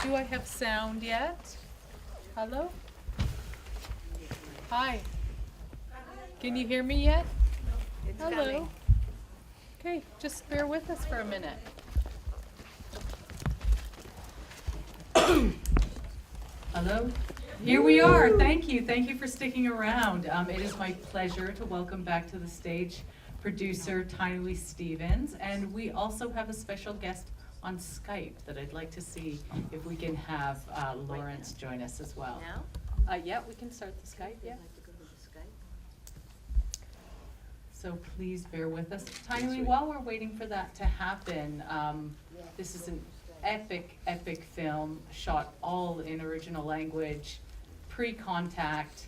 Do I have sound yet? Hello? Hi. Can you hear me yet? It's Hello. coming. Okay, just bear with us for a minute. Hello? Here we are. Thank you. Thank you for sticking around. It is my pleasure to welcome back to the stage producer Tiny Lee Stevens. And we also have a special guest on Skype that I'd like to see if we can have Lawrence join us as well. Now? Yeah, we can start the Skype, yeah. I'd like to go to the Skype. So please bear with us. Tiny Lee, while we're waiting for that to happen, this is an epic, epic film, shot all in original language, pre-contact.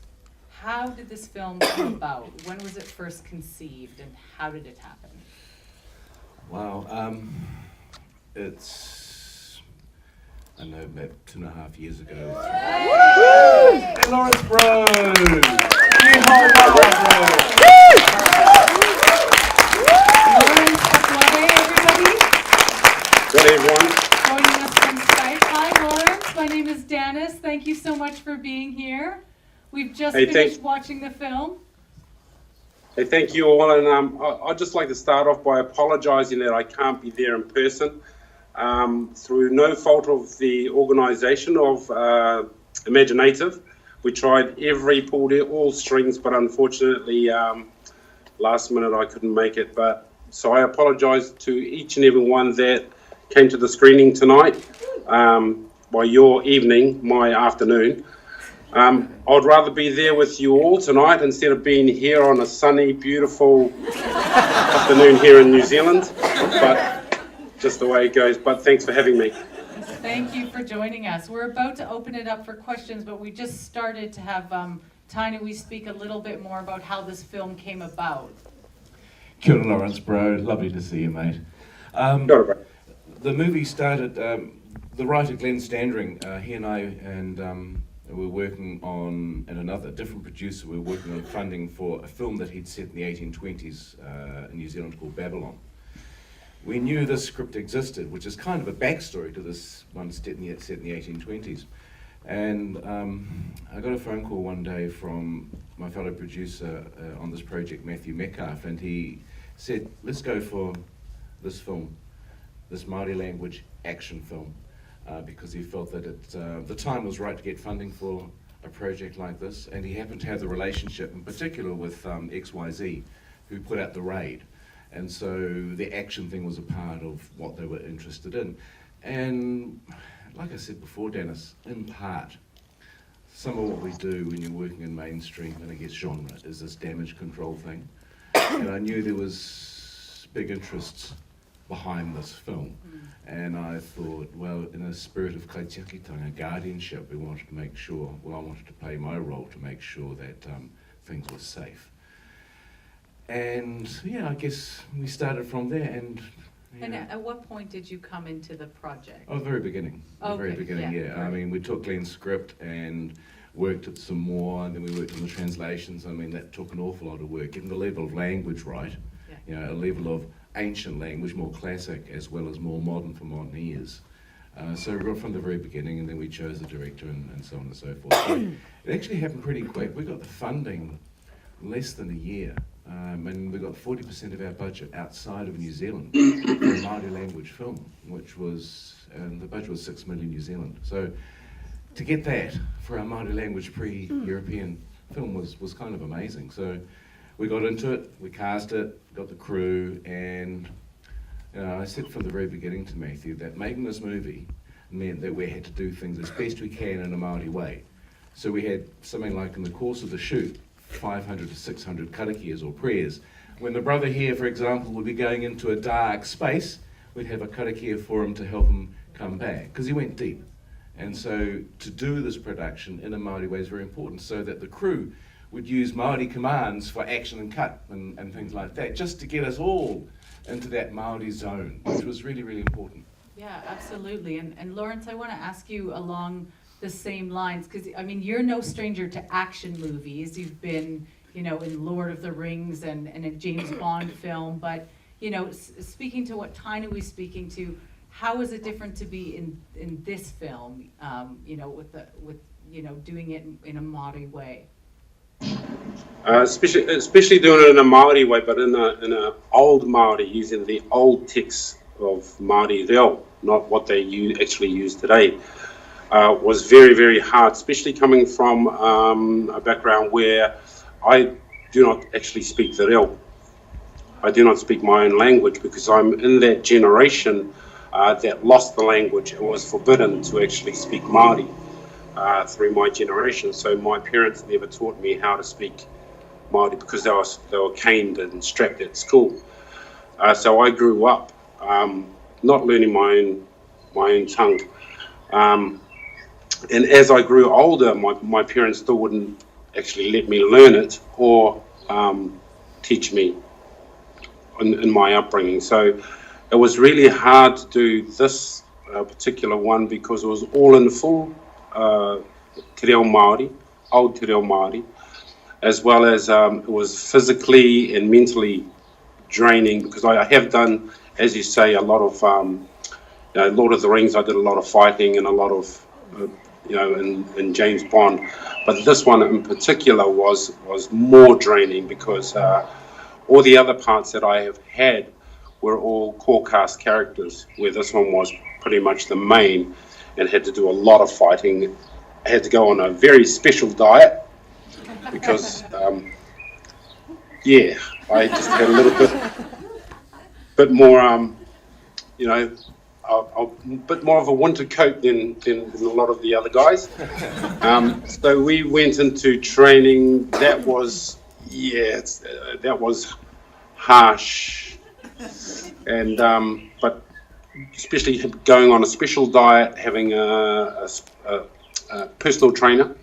How did this film come about? When was it first conceived and how did it happen? Wow, it's, I know, about 2.5 years ago. Hey, Lawrence Bro! Lawrence Pakwade, everybody. Good everyone. Joining us from Skype. Hi, Lawrence. My name is Dennis. Thank you so much for being here. We've just finished watching the film. Hey, thank you all, and I'd just like to start off by apologising that I can't be there in person. Through no fault of the organisation of Imaginative, we tried pulled all strings, but unfortunately, last minute I couldn't make it. But so I apologise to each and every one that came to the screening tonight. By your evening, my afternoon. I'd rather be there with you all tonight instead of being here on a sunny, beautiful afternoon here in New Zealand. But just the way it goes. But thanks for having me. Thank you for joining us. We're about to open it up for questions, but we just started to have Tiny Lee speak a little bit more about how this film came about. Kia ora, Lawrence Bro, lovely to see you, mate. Got it. The movie started, the writer Glenn Standring, he and I we were working on, and another different producer, we were working on funding for a film that he'd set in the 1820s in New Zealand called Babylon. We knew this script existed, which is kind of a backstory to this one set in the 1820s. And I got a phone call one day from my fellow producer on this project, Matthew Metcalf, and he said, let's go for this film, this Māori language action film, because he felt that the time was right to get funding for a project like this, and he happened to have the relationship in particular with XYZ, who put out The Raid. And so the action thing was a part of what they were interested in. And like I said before, Dennis, in part, some of what we do when you're working in mainstream, and I guess genre, is this damage control thing. And I knew there was big interests behind this film. And I thought, well, in a spirit of kaitiakitanga, guardianship, we wanted to make sure, well, I wanted to play my role to make sure that things were safe. And yeah, I guess we started from there. And at what point did you come into the project? Oh, the very beginning. The very beginning, yeah. I mean, we took Glenn's script and worked it some more, and then we worked on the translations. I mean, that took an awful lot of work, getting the level of language right, you know, a level of ancient language, more classic, as well as more modern for modern ears. So we got from the very beginning, and then we chose the director and so on and so forth. So it actually happened pretty quick. We got the funding less than a year. And we got 40% of our budget outside of New Zealand for a Māori language film, which was, the budget was 6 million New Zealand. So to get that for our Māori language pre-European film was kind of amazing. So we got into it, we cast it, got the crew, and I said from the very beginning to Matthew that making this movie meant that we had to do things as best we can in a Māori way. So we had something like in the course of the shoot, 500 to 600 karakias or prayers. When the brother here, for example, would be going into a dark space, we'd have a karakia for him to help him come back, because he went deep. And so to do this production in a Māori way is very important, so that the crew would use Māori commands for action and cut and things like that, just to get us all into that Māori zone, which was really, really important. Yeah, absolutely. And Lawrence, I want to ask you along the same lines, because I mean, you're no stranger to action movies. You've been, you know, in Lord of the Rings and a James Bond film, but you know, speaking to what Tiny was speaking to, how is it different to be in this film, you know, with doing it in a Māori way? Especially doing it in a Māori way, but in a old Māori, using the old texts of Māori reo, not what they actually use today, was very, very hard, especially coming from a background where I do not actually speak the reo. I do not speak my own language because I'm in that generation that lost the language and was forbidden to actually speak Māori through my generation. So my parents never taught me how to speak Māori because they were caned and strapped at school. So I grew up not learning my own tongue. And as I grew older, my parents still wouldn't actually let me learn it or teach me in my upbringing. So it was really hard to do this particular one because it was all in full te reo Māori, old te reo Māori, as well as it was physically and mentally draining because I have done, as you say, a lot of Lord of the Rings. I did a lot of fighting and a lot of in James Bond, but this one in particular was more draining because all the other parts that I have had were all core cast characters, where this one was pretty much the main and had to do a lot of fighting. I had to go on a very special diet because I just had a little bit more a bit more of a winter coat than a lot of the other guys. So we went into training. That was harsh, and but especially going on a special diet, having a personal trainer,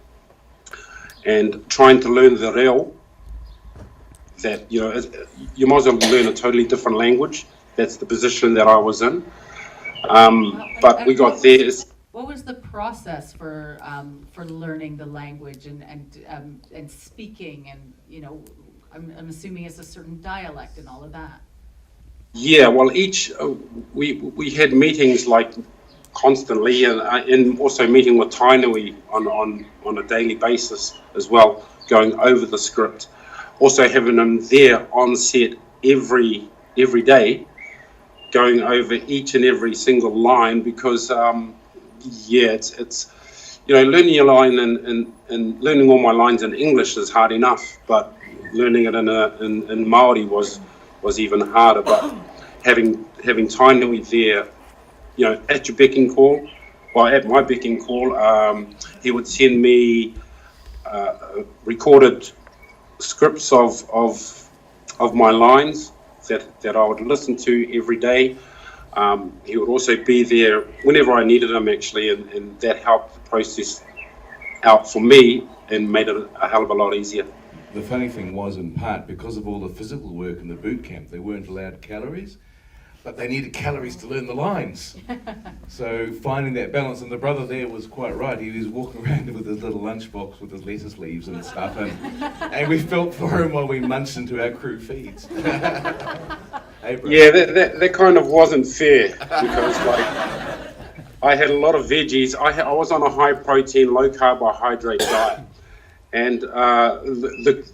and trying to learn the reo. That you might as well learn a totally different language. That's the position that I was in. But we got there. What was the process for learning the language and speaking, and I'm assuming it's a certain dialect and all of that. Yeah, well, we had meetings like constantly, and also meeting with Tainui on a daily basis as well, going over the script. Also having them there on set every day, going over each and every single line because it's learning your line and learning all my lines in English is hard enough, but learning it in Māori was even harder. But having Tainui there, at your beck and call, at my beck and call, he would send me recorded scripts of my lines that I would listen to every day. He would also be there whenever I needed him, actually, and that helped the process out for me and made it a hell of a lot easier. The funny thing was, in part, because of all the physical work in the boot camp, they weren't allowed calories, but they needed calories to learn the lines. So finding that balance, and the brother there was quite right. He was walking around with his little lunchbox with his lettuce leaves and stuff, and we felt for him while we munched into our crew feeds. Hey, yeah, that kind of wasn't fair because I had a lot of veggies. I was on a high protein, low carbohydrate diet, and the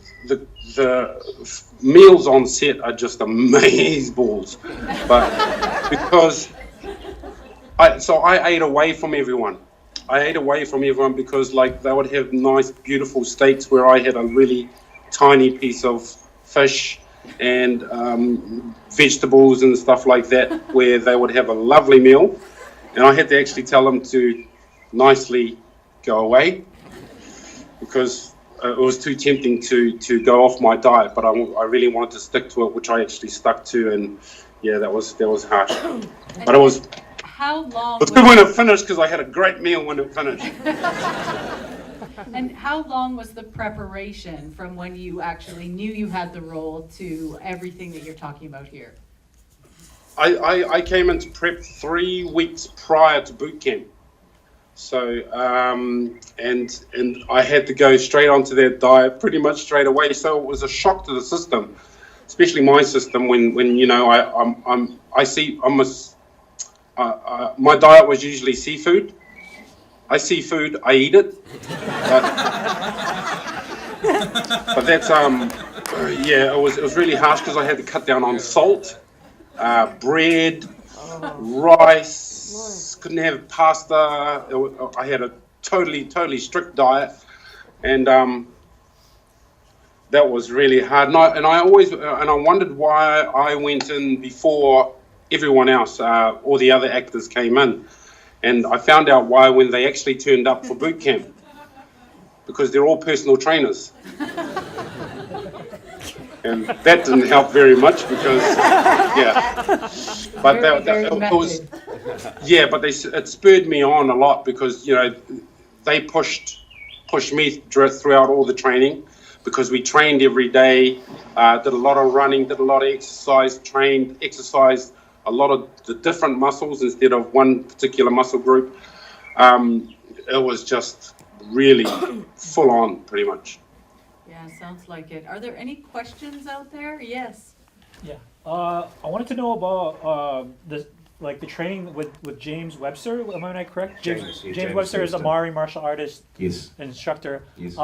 meals on set are just amazeballs. But because I ate away from everyone. Because they would have nice, beautiful steaks where I had a really tiny piece of fish and vegetables and stuff like that, where they would have a lovely meal, and I had to actually tell them to nicely go away because it was too tempting to go off my diet, but I really wanted to stick to it, which I actually stuck to, and yeah, that was harsh. But it was. How long? It was good when it finished because I had a great meal when it finished. And how long was the preparation from when you actually knew you had the role to everything that you're talking about here? I came into prep 3 weeks prior to boot camp. So, and I had to go straight onto that diet pretty much straight away. So it was a shock to the system, especially my system when my diet was usually seafood. I see food, I eat it. But that's it was really harsh because I had to cut down on salt, bread, rice. Couldn't have pasta. I had a totally strict diet, and that was really hard. And I wondered why I went in before everyone else, all the other actors came in. And I found out why when they actually turned up for boot camp, because they're all personal trainers. And that didn't help very much because, but it spurred me on a lot because, they pushed me throughout all the training because we trained every day, did a lot of running, did a lot of exercise, exercised a lot of the different muscles instead of one particular muscle group. It was just really full on, pretty much. Yeah, sounds like it. Are there any questions out there? Yes. Yeah. I wanted to know about the training with James Webster. Am I not correct? James Webster is a Maori martial artist. Yes. Instructor. Yes.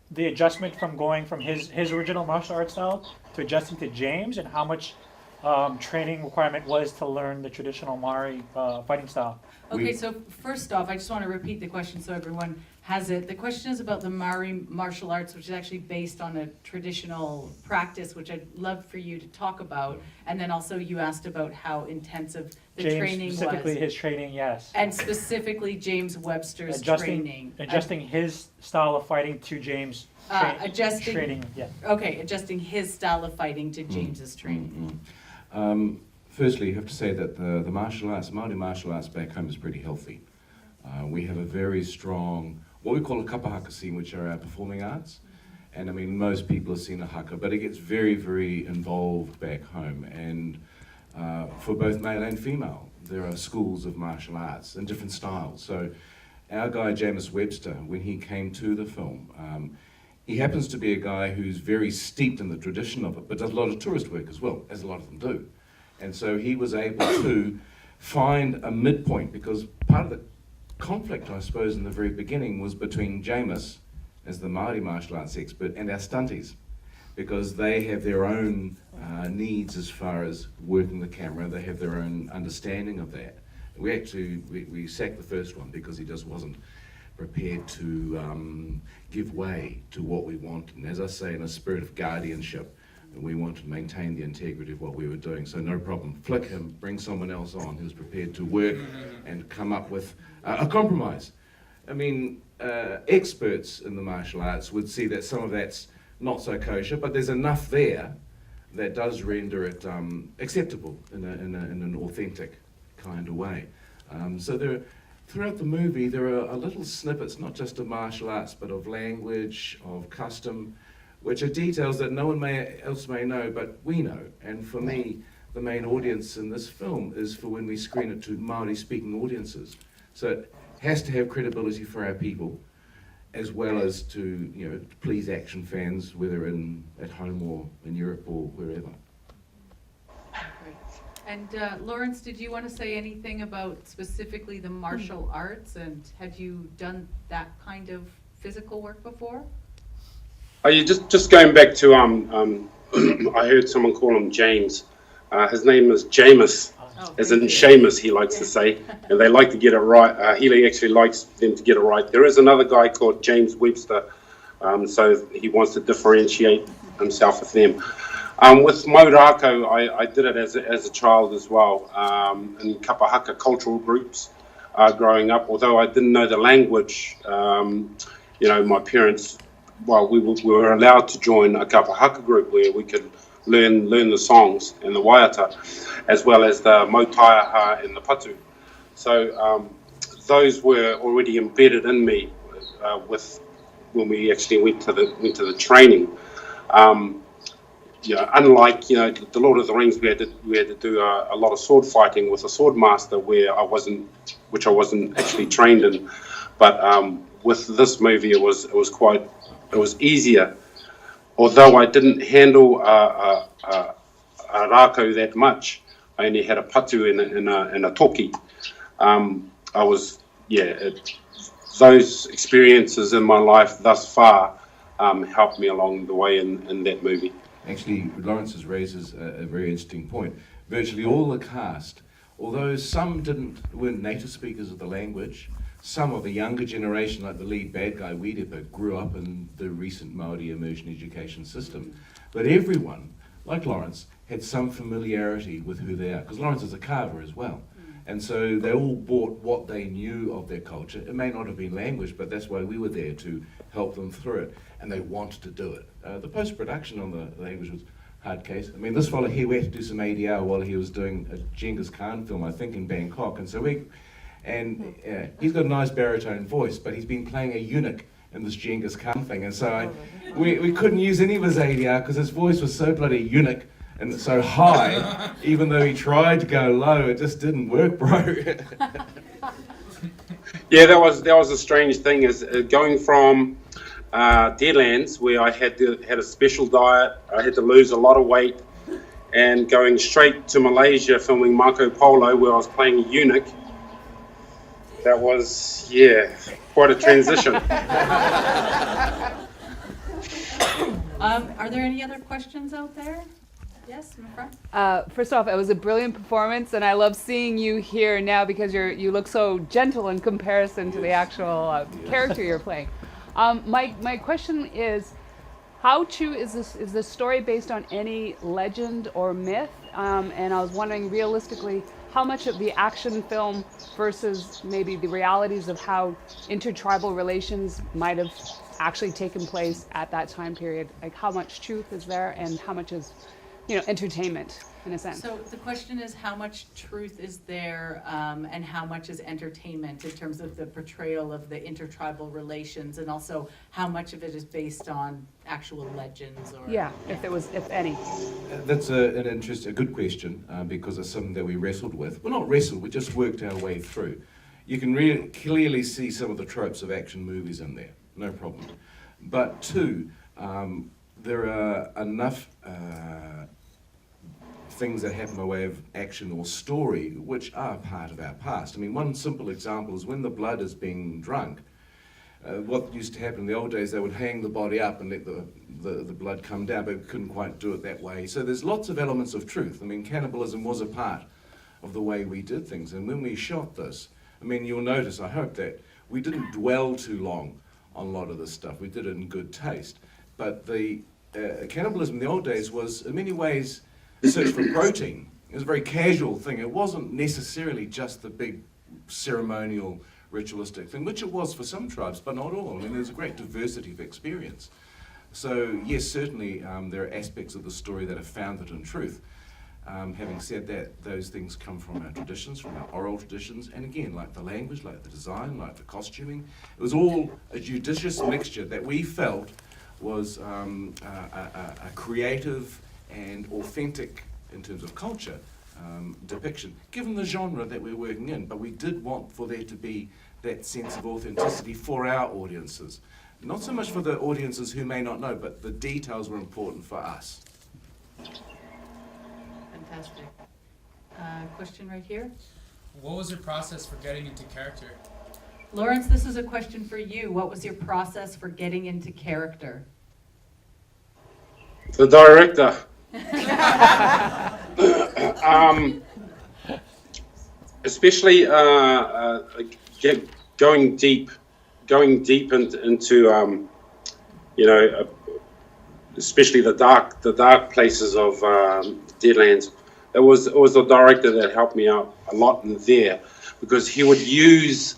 The adjustment from going from his original martial arts style to adjusting to James, and how much training requirement was to learn the traditional Maori fighting style. Okay, so first off, I just want to repeat the question so everyone has it. The question is about the Maori martial arts, which is actually based on a traditional practice, which I'd love for you to talk about. And then also you asked about how intensive the training was. Specifically his training, yes. And specifically James Webster's training. Adjusting his style of fighting to James' training. Yeah. Okay, adjusting his style of fighting to James's training. Firstly, you have to say that the martial arts, Māori martial arts back home is pretty healthy. We have a very strong, what we call a kapa haka scene, which are our performing arts. And I mean, most people have seen a haka, but it gets very, very involved back home. And for both male and female, there are schools of martial arts in different styles. So our guy, James Webster, when he came to the film, he happens to be a guy who's very steeped in the tradition of it, but does a lot of tourist work as well, as a lot of them do. And so he was able to find a midpoint, because part of the conflict, I suppose, in the very beginning was between James, as the Māori martial arts expert, and our stunties, because they have their own needs as far as working the camera. They have their own understanding of that. We sacked the first one because he just wasn't prepared to give way to what we want. And as I say, in a spirit of guardianship, we want to maintain the integrity of what we were doing. So no problem, flick him, bring someone else on who's prepared to work and come up with a compromise. I mean, experts in the martial arts would see that some of that's not so kosher, but there's enough there that does render it acceptable in an authentic kind of way. So throughout the movie, there are little snippets, not just of martial arts, but of language, of custom, which are details that no one else may know, but we know. And for me, the main audience in this film is for when we screen it to Māori-speaking audiences. So it has to have credibility for our people, as well as to please action fans, whether at home or in Europe or wherever. And Lawrence, did you want to say anything about specifically the martial arts, and have you done that kind of physical work before? Oh, you just going back to I heard someone call him James. His name is Jameis, as in Seamus, he likes to say, and they like to get it right. He actually likes them to get it right. There is another guy called James Webster, so he wants to differentiate himself with them. With Maurako, I did it as a child as well, in kapa haka cultural groups growing up. Although I didn't know the language, my parents, we were allowed to join a kapa haka group where we could learn the songs and the waiata, as well as the motaiaha and the patu. So those were already embedded in me when we actually went to the training. Unlike the Lord of the Rings, we had to do a lot of sword fighting with a sword master, which I wasn't actually trained in. But with this movie, it was easier. Although I didn't handle Rako that much, I only had a patu and a toki. I was, those experiences in my life thus far helped me along the way in that movie. Actually, Lawrence raises a very interesting point. Virtually all the cast, although some weren't native speakers of the language, some of the younger generation, like the lead bad guy, Wiedepa, grew up in the recent Māori immersion education system. But everyone, like Lawrence, had some familiarity with who they are, because Lawrence is a carver as well. And so they all brought what they knew of their culture. It may not have been language, but that's why we were there, to help them through it. And they wanted to do it. The post-production on the language was hard case. I mean, this fellow here, we had to do some ADR while he was doing a Genghis Khan film, I think, in Bangkok. And so he's got a nice baritone voice, but he's been playing a eunuch in this Genghis Khan thing. And so we couldn't use any of his ADR because his voice was so bloody eunuch and so high, even though he tried to go low, it just didn't work, bro. Yeah, that was a strange thing, is going from Deadlands, where I had a special diet, I had to lose a lot of weight, and going straight to Malaysia filming Marco Polo, where I was playing a eunuch. That was, quite a transition. Are there any other questions out there? Yes, in the front. First off, it was a brilliant performance, and I love seeing you here now because you look so gentle in comparison to the actual character you're playing. My question is, how true is this story based on any legend or myth? And I was wondering, realistically, how much of the action film versus maybe the realities of how intertribal relations might have actually taken place at that time period? Like, how much truth is there, and how much is entertainment in a sense? So the question is, how much truth is there, and how much is entertainment in terms of the portrayal of the intertribal relations, and also how much of it is based on actual legends? Or if any. That's a good question, because it's something that we wrestled with. Well, not wrestled, we just worked our way through. You can really clearly see some of the tropes of action movies in there, no problem. But two, there are enough things that happen by way of action or story which are part of our past. I mean, one simple example is when the blood is being drunk, what used to happen in the old days, they would hang the body up and let the blood come down, but we couldn't quite do it that way. So there's lots of elements of truth. I mean, cannibalism was a part of the way we did things. And when we shot this, I mean, you'll notice, I hope, that we didn't dwell too long on a lot of this stuff. We did it in good taste. But the cannibalism in the old days was, in many ways, search for protein. It was a very casual thing. It wasn't necessarily just the big ceremonial, ritualistic thing, which it was for some tribes, but not all. I mean, there's a great diversity of experience. So, yes, certainly there are aspects of the story that are founded in truth. Having said that, those things come from our traditions, from our oral traditions, and again, like the language, like the design, like the costuming. It was all a judicious mixture that we felt was a creative and authentic, in terms of culture, depiction, given the genre that we're working in. But we did want for there to be that sense of authenticity for our audiences. Not so much for the audiences who may not know, but the details were important for us. Fantastic. Question right here. What was your process for getting into character? Lawrence, this is a question for you. What was your process for getting into character? The director. Especially going deep into especially the dark places of Deadlands. It was the director that helped me out a lot in there, because he would use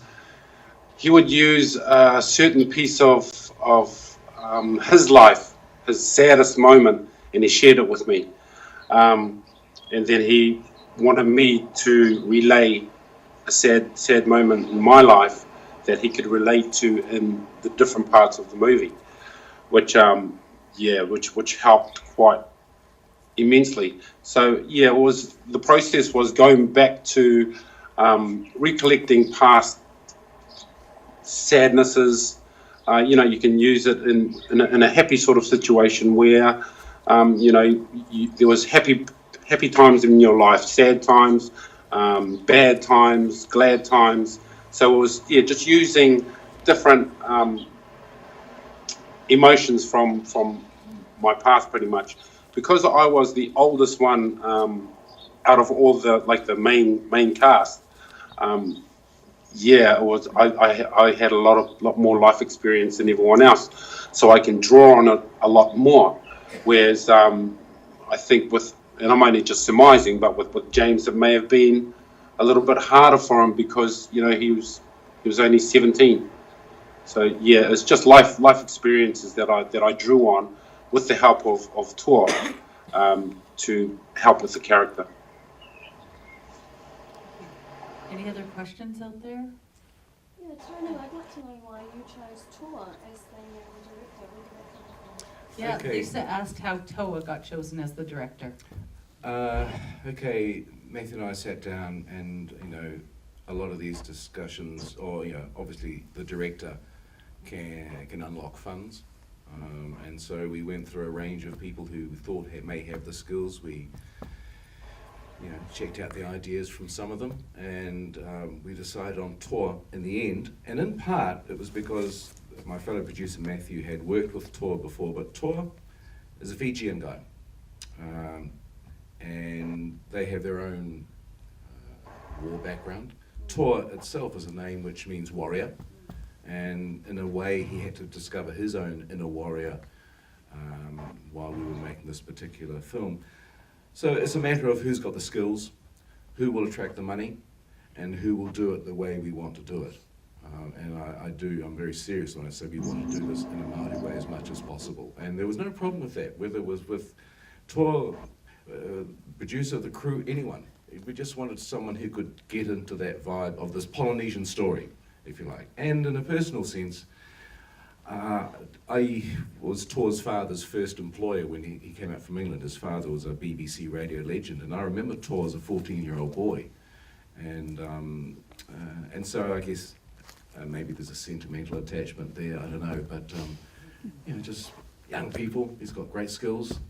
a certain piece of his life, his saddest moment, and he shared it with me. And then he wanted me to relay a sad moment in my life that he could relate to in the different parts of the movie, which helped quite immensely. So the process was going back to recollecting past sadnesses. You can use it in a happy sort of situation where there was happy happy times in your life, sad times, bad times, glad times. So it was, yeah, just using different emotions from my past, pretty much. Because I was the oldest one out of all the main cast. Yeah, it was. I had a lot more life experience than everyone else, so I can draw on it a lot more. Whereas I think with, and I'm only just surmising, but with James, it may have been a little bit harder for him because he was only 17. So yeah, it's just life experiences that I drew on with the help of Tor to help with the character. Any other questions out there? Yeah, Tony, I'd like to know why you chose Tor as the director. Where did that come from? Yeah, Okay. Lisa asked how Toa got chosen as the director. Okay, Matthew and I sat down, and a lot of these discussions, or obviously the director can unlock funds, and so we went through a range of people who thought may have the skills. We checked out the ideas from some of them, and we decided on Tor in the end. And in part, it was because my fellow producer Matthew had worked with Tor before, but Tor is a Fijian guy, and they have their own war background. Tor itself is a name which means warrior, and in a way he had to discover his own inner warrior while we were making this particular film. So it's a matter of who's got the skills, who will attract the money, and who will do it the way we want to do it. And I'm very serious when I say we want to do this in a Māori way as much as possible. And there was no problem with that, whether it was with Tor, producer, the crew, anyone. We just wanted someone who could get into that vibe of this Polynesian story, if you like. And in a personal sense, I was Tor's father's first employer when he came out from England. His father was a BBC radio legend, and I remember Tor as a 14-year-old boy. And so I guess maybe there's a sentimental attachment there, I don't know, but just young people, he's got great skills.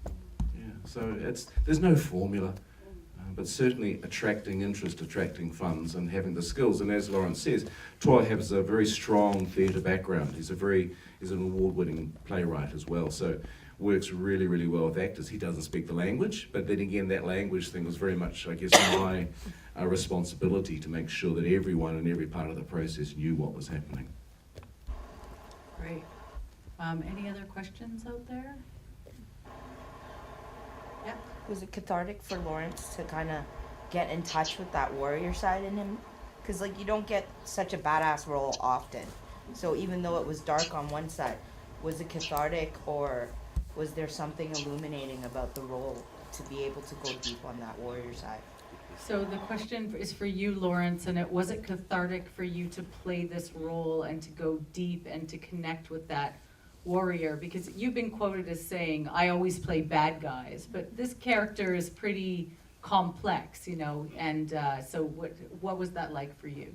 Yeah, so there's no formula, but certainly attracting interest, attracting funds, and having the skills. And as Lawrence says, Tor has a very strong theatre background. He's an award-winning playwright as well, so works really, really well with actors. He doesn't speak the language, but then again, that language thing was very much, I guess, my responsibility to make sure that everyone in every part of the process knew what was happening. Great. Any other questions out there? Yeah. Was it cathartic for Lawrence to kind of get in touch with that warrior side in him? Because you don't get such a badass role often. So even though it was dark on one side, was it cathartic, or was there something illuminating about the role to be able to go deep on that warrior side? So the question is for you, Lawrence, and was it cathartic for you to play this role and to go deep and to connect with that warrior? Because you've been quoted as saying, I always play bad guys, but this character is pretty complex, and so what was that like for you?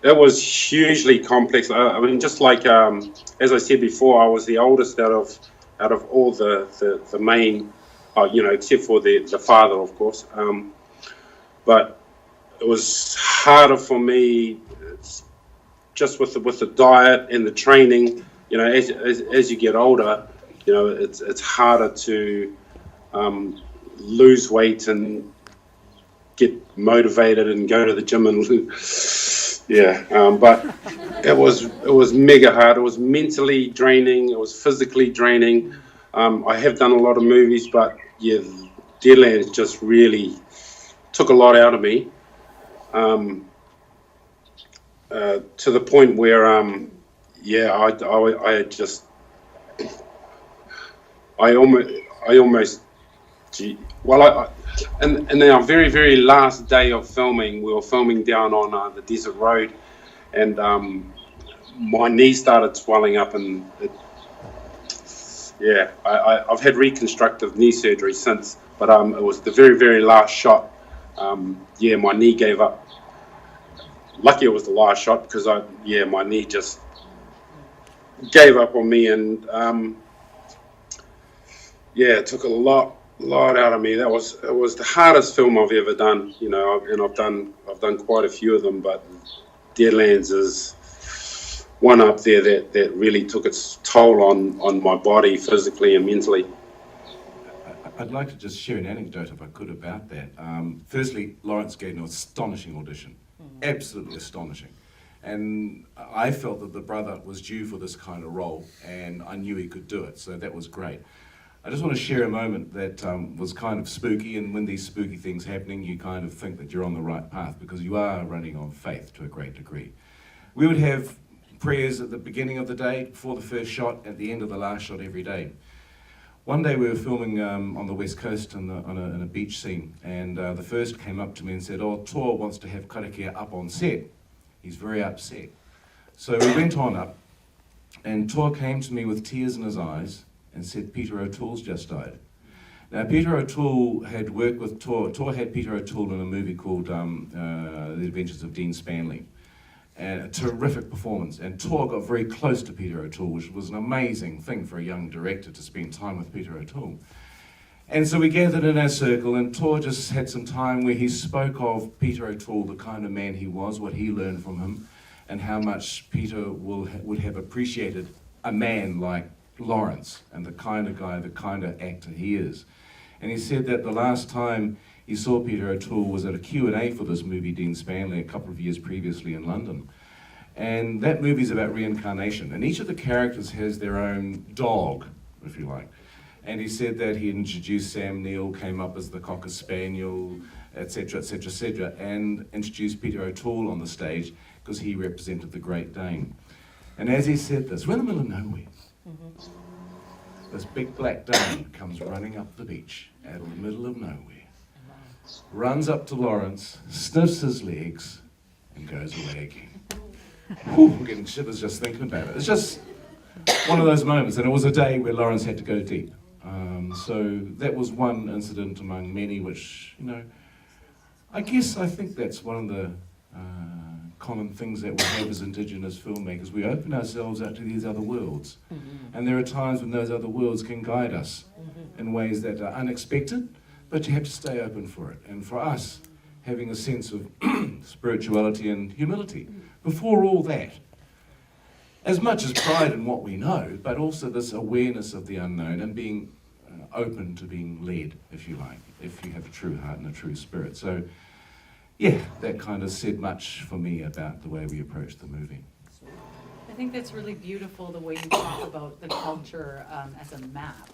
It was hugely complex. I mean, just like as I said before, I was the oldest out of all the main, except for the father, of course. But it was harder for me, just with the diet and the training. As you get older, it's harder to lose weight and get motivated and go to the gym and but it was mega hard. It was mentally draining. It was physically draining. I have done a lot of movies, but Deadlands just really took a lot out of me, to the point where I almost in our very, very last day of filming, we were filming down on the desert road, and my knee started swelling up, and I've had reconstructive knee surgery since, but it was the very, very last shot. My knee gave up. Lucky it was the last shot, because my knee just gave up on me, and yeah, it took a lot out of me. It was the hardest film I've ever done, you know, and I've done quite a few of them, but Deadlands is one up there that really took its toll on my body physically and mentally. I'd like to just share an anecdote, if I could, about that. Firstly, Lawrence gave an astonishing audition, absolutely astonishing. And I felt that the brother was due for this kind of role, and I knew he could do it, so that was great. I just want to share a moment that was kind of spooky, and when these spooky things happening, you kind of think that you're on the right path, because you are running on faith to a great degree. We would have prayers at the beginning of the day, before the first shot, at the end of the last shot every day. One day we were filming on the West Coast in a beach scene, and the first came up to me and said, "Oh, Tor wants to have Karakia up on set. He's very upset." So we went on up, and Tor came to me with tears in his eyes and said, "Peter O'Toole's just died." Now, Peter O'Toole had worked with Tor. Tor had Peter O'Toole in a movie called The Adventures of Dean Stanley. And a terrific performance. And Tor got very close to Peter O'Toole, which was an amazing thing for a young director to spend time with Peter O'Toole. And so we gathered in our circle, and Tor just had some time where he spoke of Peter O'Toole, the kind of man he was, what he learned from him, and how much Peter would have appreciated a man like Lawrence, and the kind of guy, the kind of actor he is. And he said that the last time he saw Peter O'Toole was at a Q&A for this movie, Dean Stanley, a couple of years previously in London. And that movie's about reincarnation, and each of the characters has their own dog, if you like. And he said that he introduced Sam Neill, came up as the Cocker Spaniel, etc., etc., etc., and introduced Peter O'Toole on the stage because he represented the Great Dane. And as he said this, we're in the middle of nowhere. This big black Dane comes running up the beach out of the middle of nowhere, runs up to Lawrence, sniffs his legs, and goes away again. Whew, I'm getting shivers just thinking about it. It's just one of those moments, and it was a day where Lawrence had to go deep. So that was one incident among many, which, you know, I think that's one of the common things that we have as Indigenous filmmakers. We open ourselves out to these other worlds. And there are times when those other worlds can guide us in ways that are unexpected, but you have to stay open for it. And for us, having a sense of spirituality and humility. Before all that, as much as pride in what we know, but also this awareness of the unknown and being open to being led, if you like, if you have a true heart and a true spirit. So, yeah, that kind of said much for me about the way we approach the movie. I think that's really beautiful, the way you talk about the culture as a map.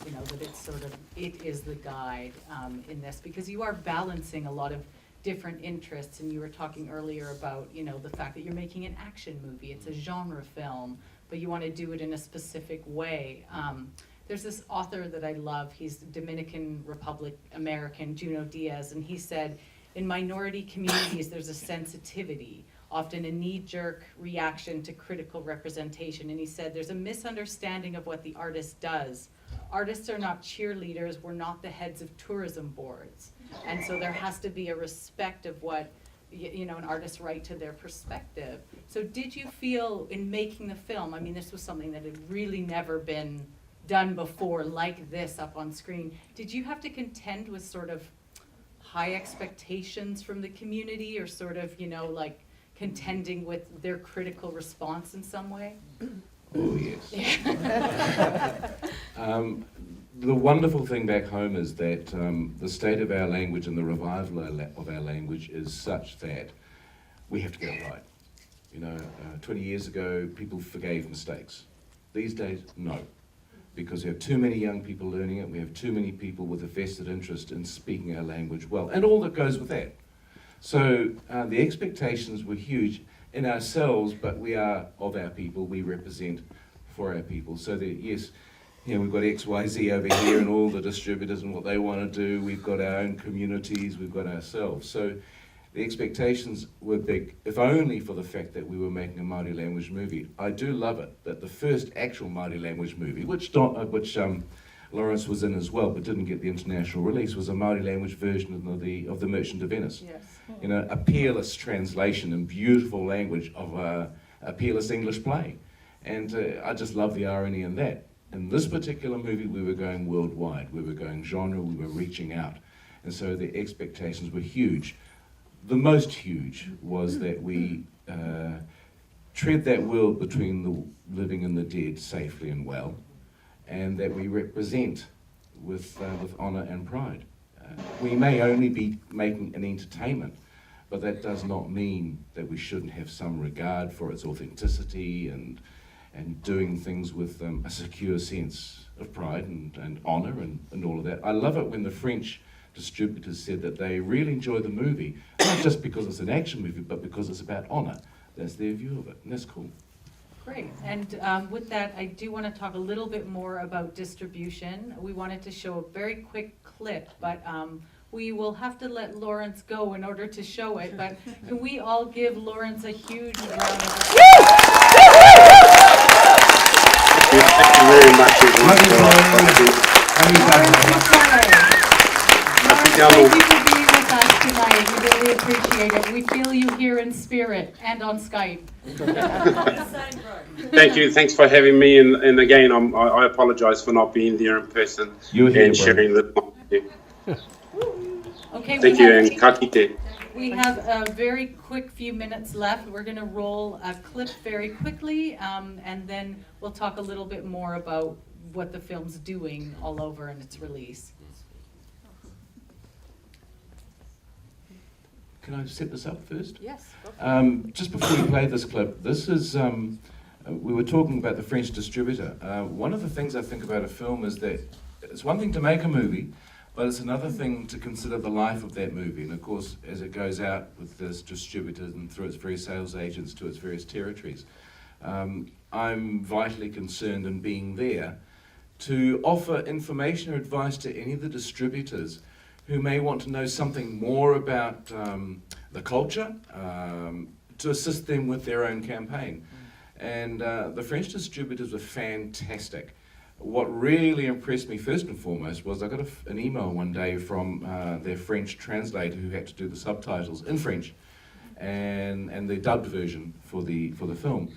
You know, that it's sort of, it is the guide in this, because you are balancing a lot of different interests, and you were talking earlier about, you know, the fact that you're making an action movie. It's a genre film, but you want to do it in a specific way. There's this author that I love, he's Dominican Republic American, Junot Diaz, and he said, in minority communities, there's a sensitivity, often a knee-jerk reaction to critical representation. And he said, there's a misunderstanding of what the artist does. Artists are not cheerleaders, we're not the heads of tourism boards. And so there has to be a respect of what, you know, an artist's right to their perspective. So did you feel in making the film, I mean, this was something that had really never been done before like this up on screen, did you have to contend with sort of high expectations from the community, or sort of, you know, like contending with their critical response in some way? Oh, yes. The wonderful thing back home is that the state of our language and the revival of our language is such that we have to get it right. You know, 20 years ago, people forgave mistakes. These days, no. Because we have too many young people learning it, we have too many people with a vested interest in speaking our language well, and all that goes with that. So the expectations were huge in ourselves, but we are of our people, we represent for our people. So that, yes, you know, we've got XYZ over here and all the distributors and what they want to do, we've got our own communities, we've got ourselves. So the expectations were big, if only for the fact that we were making a Māori language movie. I do love it that the first actual Māori language movie, which Lawrence was in as well, but didn't get the international release, was a Māori language version of the Merchant of Venice. Yes. You know, a peerless translation in beautiful language of a peerless English play. And I just love the irony in that. in this particular movie, we were going worldwide. We were going genre, we were reaching out. And so the expectations were huge. The most huge was that we tread that world between the living and the dead safely and well, and that we represent with honour and pride. We may only be making an entertainment, but that does not mean that we shouldn't have some regard for its authenticity and doing things with a secure sense of pride and honour and all of that. I love it when the French distributors said that they really enjoy the movie, not just because it's an action movie, but because it's about honour. That's their view of it, and that's cool. Great, and with that, I do want to talk a little bit more about distribution. We wanted to show a very quick clip, but we will have to let Lawrence go in order to show it, but can we all give Lawrence a huge round of applause? Thank you very much, everyone. Thank you for being with us tonight. We really appreciate it. We feel you here in spirit and on Skype. Thank you. Thanks for having me. And again, I apologise for not being there in person You're here, and sharing this. Okay, Thank you, and ka kite. we have a very quick few minutes left. We're going to roll a clip very quickly, and then we'll talk a little bit more about what the film's doing all over in its release. Can I set this up first? Yes. Just before we play this clip, this is, we were talking about the French distributor. One of the things I think about a film is that it's one thing to make a movie, but it's another thing to consider the life of that movie. And of course, as it goes out with this distributor and through its various sales agents to its various territories, I'm vitally concerned in being there to offer information or advice to any of the distributors who may want to know something more about the culture, to assist them with their own campaign. And the French distributors were fantastic. What really impressed me first and foremost was I got an email one day from their French translator who had to do the subtitles in French and the dubbed version for the film.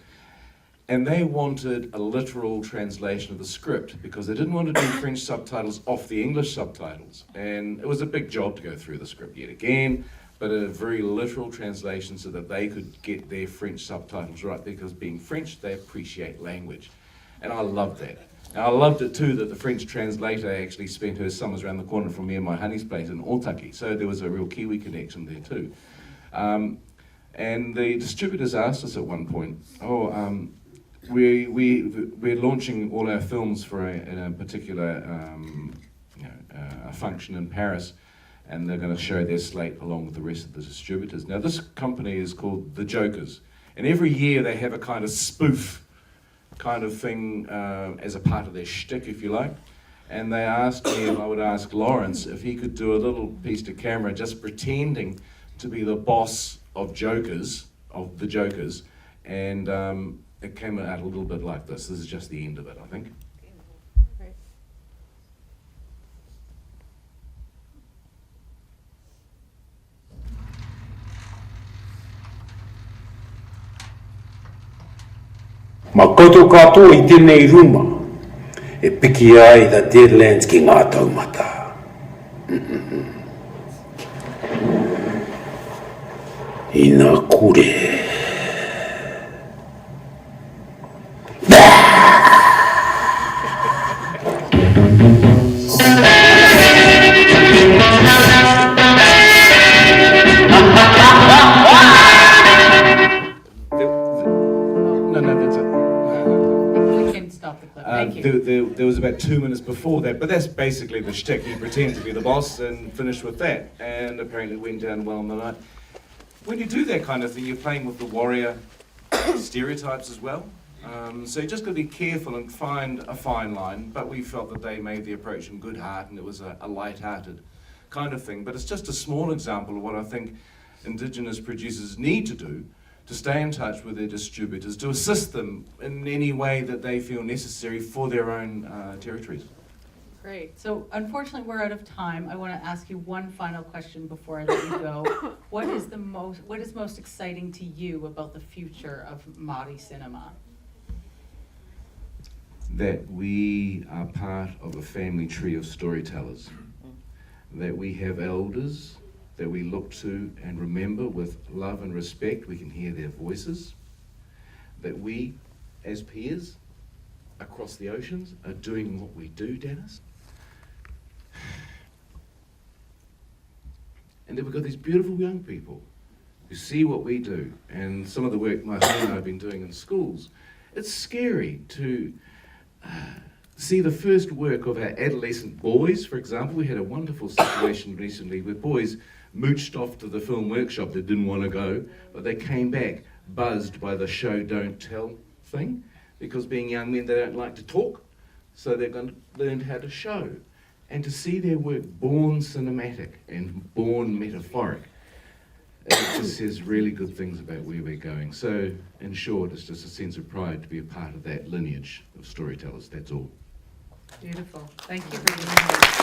And they wanted a literal translation of the script because they didn't want to do French subtitles off the English subtitles. And it was a big job to go through the script yet again, but a very literal translation so that they could get their French subtitles right, because being French, they appreciate language. And I loved that. And I loved it too that the French translator actually spent her summers around the corner from me and my honey's place in Otaki, so there was a real Kiwi connection there too. And the distributors asked us at one point, we're launching all our films for a particular a function in Paris, and they're going to show their slate along with the rest of the distributors. Now this company is called The Jokers, and every year they have a kind of spoof kind of thing as a part of their shtick, if you like. And they asked me if I would ask Lawrence if he could do a little piece to camera just pretending to be the boss of The Jokers, and it came out a little bit like this. This is just the end of it, I think. Great. Ma koto katoa I tēnei ruma, e piki ai the Deadlands ki ngā taumata. I ngā kure. There was about 2 minutes before that, but that's basically the shtick. He pretended to be the boss and finished with that, and apparently it went down well on the night. When you do that kind of thing, you're playing with the warrior stereotypes as well. So you just got to be careful and find a fine line, but we felt that they made the approach in good heart, and it was a light-hearted kind of thing. But it's just a small example of what I think Indigenous producers need to do to stay in touch with their distributors, to assist them in any way that they feel necessary for their own territories. Great. So unfortunately, we're out of time. I want to ask you one final question before I let you go. What is most exciting to you about the future of Māori cinema? that we are part of a family tree of storytellers, that we have elders that we look to and remember with love and respect. We can hear their voices, that we, as peers across the oceans, are doing what we do, Dennis. And then we've got these beautiful young people who see what we do, and some of the work my husband and I have been doing in schools. It's scary to see the first work of our adolescent boys. For example, we had a wonderful situation recently where boys mooched off to the film workshop. They didn't want to go, but they came back buzzed by the show don't tell thing, because being young men, they don't like to talk, so they're going to learn how to show. And to see their work born cinematic and born metaphoric, it just says really good things about where we're going. So, in short, it's just a sense of pride to be a part of that lineage of storytellers, that's all. Beautiful. Thank you for being here.